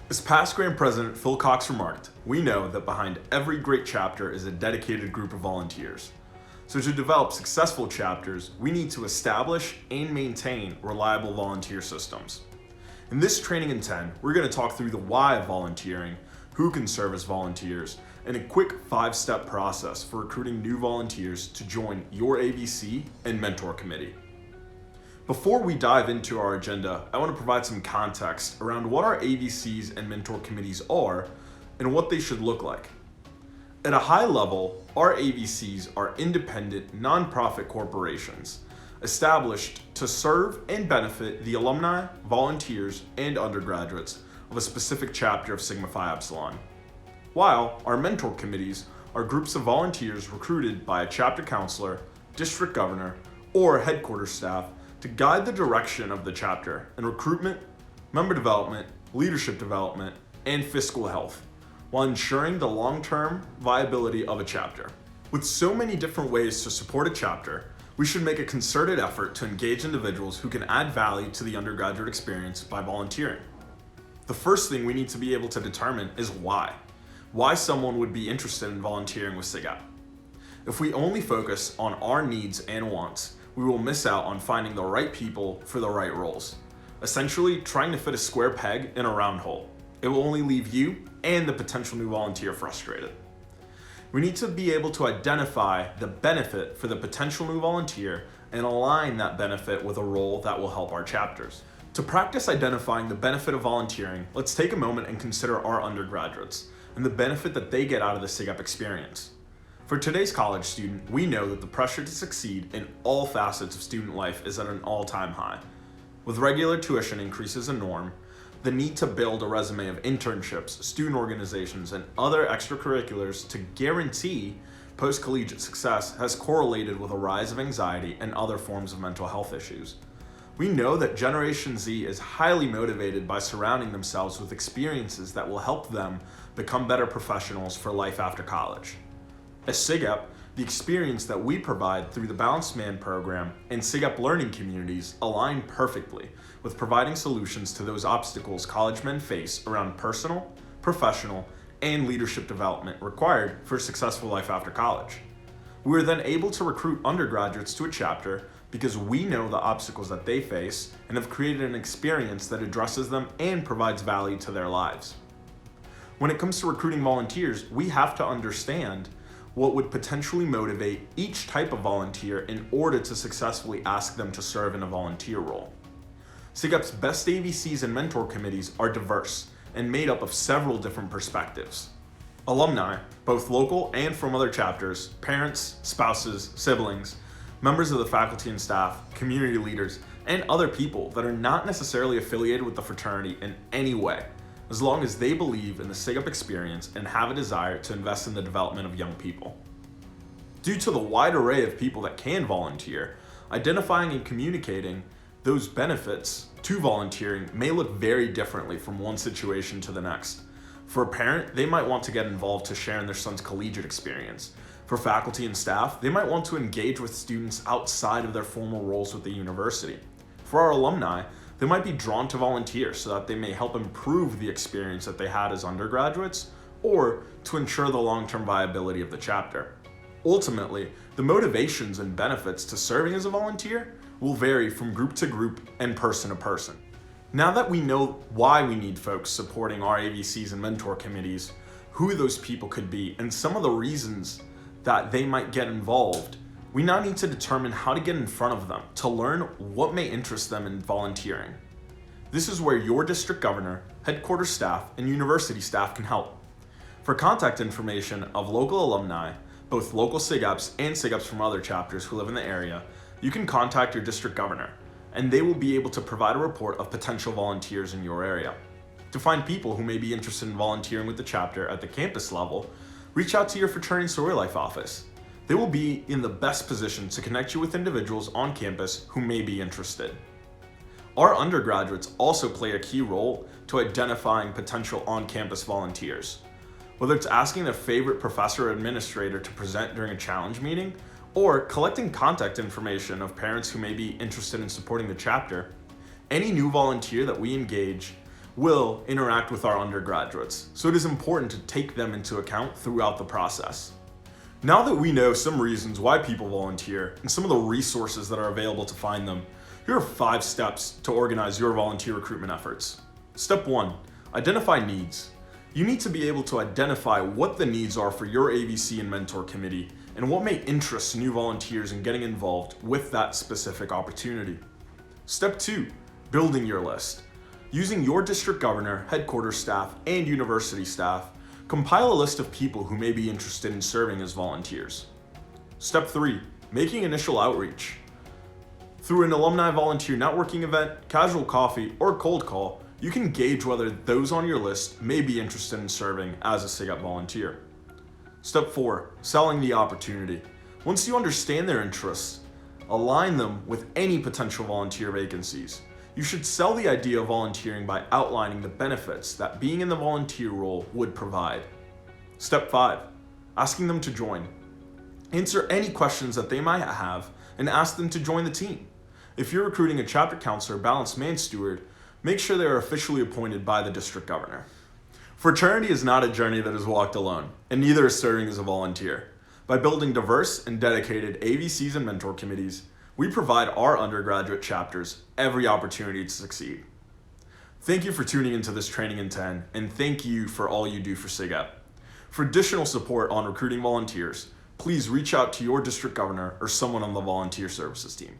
As past Grand President Phil Cox remarked, we know that behind every great chapter is a dedicated group of volunteers. So to develop successful chapters, we need to establish and maintain reliable volunteer systems. In this Training in 10, we're going to talk through the why of volunteering, who can serve as volunteers, and a quick 5-step process for recruiting new volunteers to join your AVC and mentor committee. Before we dive into our agenda, I want to provide some context around what our AVCs and mentor committees are and what they should look like. At a high level, our AVCs are independent, nonprofit corporations established to serve and benefit the alumni, volunteers, and undergraduates of a specific chapter of Sigma Phi Epsilon. While our mentor committees are groups of volunteers recruited by a chapter counselor, district governor, or headquarters staff to guide the direction of the chapter in recruitment, member development, leadership development, and fiscal health, while ensuring the long-term viability of a chapter. With so many different ways to support a chapter, we should make a concerted effort to engage individuals who can add value to the undergraduate experience by volunteering. The first thing we need to be able to determine is why. Why someone would be interested in volunteering with SIGEP. If we only focus on our needs and wants, we will miss out on finding the right people for the right roles. Essentially, trying to fit a square peg in a round hole. It will only leave you and the potential new volunteer frustrated. We need to be able to identify the benefit for the potential new volunteer and align that benefit with a role that will help our chapters. To practice identifying the benefit of volunteering, let's take a moment and consider our undergraduates and the benefit that they get out of the SIGEP experience. For today's college student, we know that the pressure to succeed in all facets of student life is at an all-time high. With regular tuition increases a norm, the need to build a resume of internships, student organizations, and other extracurriculars to guarantee post-collegiate success has correlated with a rise of anxiety and other forms of mental health issues. We know that Generation Z is highly motivated by surrounding themselves with experiences that will help them become better professionals for life after college. As SIGEP, the experience that we provide through the Balanced Man program and SIGEP learning communities align perfectly with providing solutions to those obstacles college men face around personal, professional, and leadership development required for a successful life after college. We are then able to recruit undergraduates to a chapter because we know the obstacles that they face and have created an experience that addresses them and provides value to their lives. When it comes to recruiting volunteers, we have to understand what would potentially motivate each type of volunteer in order to successfully ask them to serve in a volunteer role. SIGEP's best AVCs and mentor committees are diverse and made up of several different perspectives. Alumni, both local and from other chapters, parents, spouses, siblings, members of the faculty and staff, community leaders, and other people that are not necessarily affiliated with the fraternity in any way, as long as they believe in the SIGEP experience and have a desire to invest in the development of young people. Due to the wide array of people that can volunteer, identifying and communicating those benefits to volunteering may look very differently from one situation to the next. For a parent, they might want to get involved to share in their son's collegiate experience. For faculty and staff, they might want to engage with students outside of their formal roles with the university. For our alumni, they might be drawn to volunteer so that they may help improve the experience that they had as undergraduates or to ensure the long-term viability of the chapter. Ultimately, the motivations and benefits to serving as a volunteer will vary from group to group and person to person. Now that we know why we need folks supporting our AVCs and mentor committees, who those people could be, and some of the reasons that they might get involved, we now need to determine how to get in front of them to learn what may interest them in volunteering. This is where your district governor, headquarters staff, and university staff can help. For contact information of local alumni, both local SIGEPs and SIGEPs from other chapters who live in the area, you can contact your district governor, and they will be able to provide a report of potential volunteers in your area. To find people who may be interested in volunteering with the chapter at the campus level, reach out to your fraternity and sorority life office. They will be in the best position to connect you with individuals on campus who may be interested. Our undergraduates also play a key role to identifying potential on-campus volunteers. Whether it's asking a favorite professor or administrator to present during a challenge meeting, or collecting contact information of parents who may be interested in supporting the chapter, any new volunteer that we engage will interact with our undergraduates, so it is important to take them into account throughout the process. Now that we know some reasons why people volunteer and some of the resources that are available to find them, here are 5 steps to organize your volunteer recruitment efforts. Step 1, identify needs. You need to be able to identify what the needs are for your AVC and mentor committee and what may interest new volunteers in getting involved with that specific opportunity. Step 2, building your list. Using your district governor, headquarters staff, and university staff, compile a list of people who may be interested in serving as volunteers. Step 3, making initial outreach. Through an alumni volunteer networking event, casual coffee, or cold call, you can gauge whether those on your list may be interested in serving as a SIGEP volunteer. Step 4, selling the opportunity. Once you understand their interests, align them with any potential volunteer vacancies. You should sell the idea of volunteering by outlining the benefits that being in the volunteer role would provide. Step 5, asking them to join. Answer any questions that they might have and ask them to join the team. If you're recruiting a chapter counselor, balanced man steward, make sure they are officially appointed by the district governor. Fraternity is not a journey that is walked alone, and neither is serving as a volunteer. By building diverse and dedicated AVCs and mentor committees, we provide our undergraduate chapters every opportunity to succeed. Thank you for tuning into this training in 10, and thank you for all you do for SIGEP. For additional support on recruiting volunteers, please reach out to your district governor or someone on the volunteer services team.